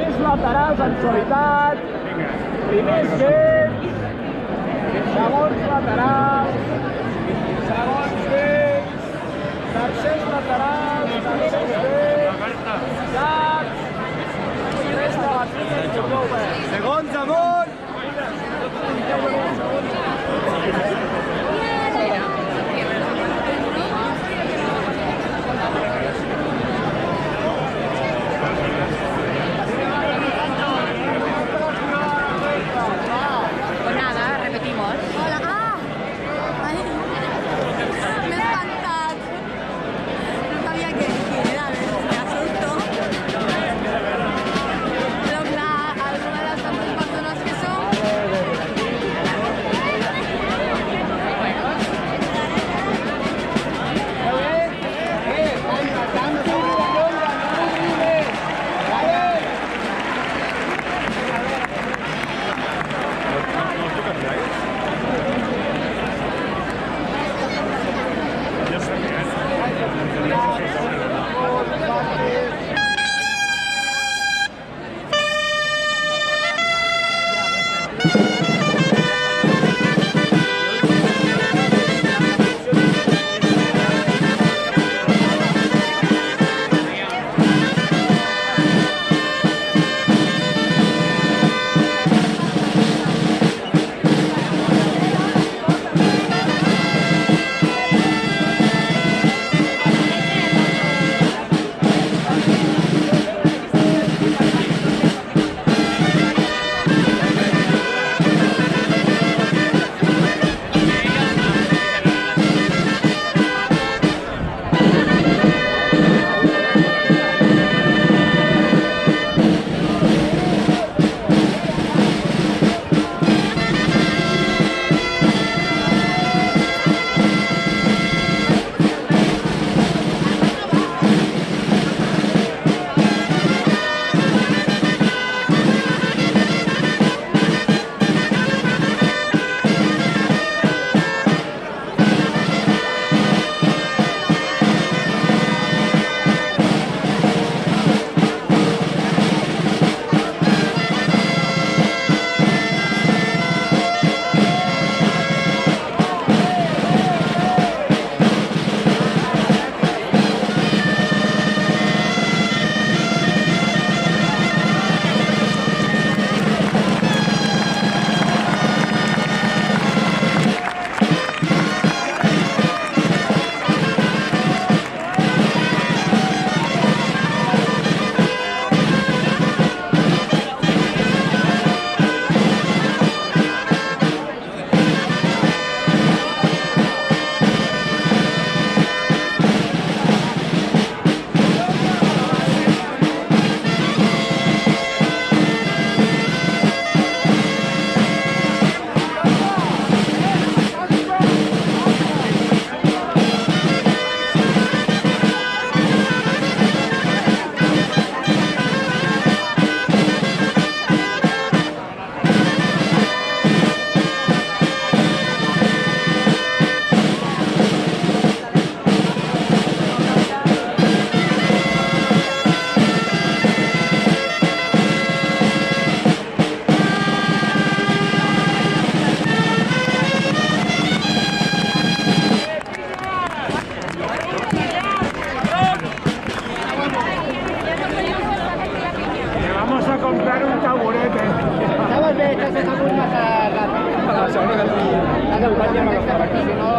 Tercers laterals en solitat. Primers vells. Segons laterals. Segons vells. Tercers laterals. Tercers vells. Llargs. Resta la fila i jugó obert. Segons amunt! Pues nada, repetimos. Hola. Ah! Ai, m'he espantat. No sabia quién era, me asustó. Però clar, alguna de les tantes persones que som... comprar un taburete. Estamos bé, que se s'ha massa ràpid. La segona que la campanya m'ha agafat aquí. Si no...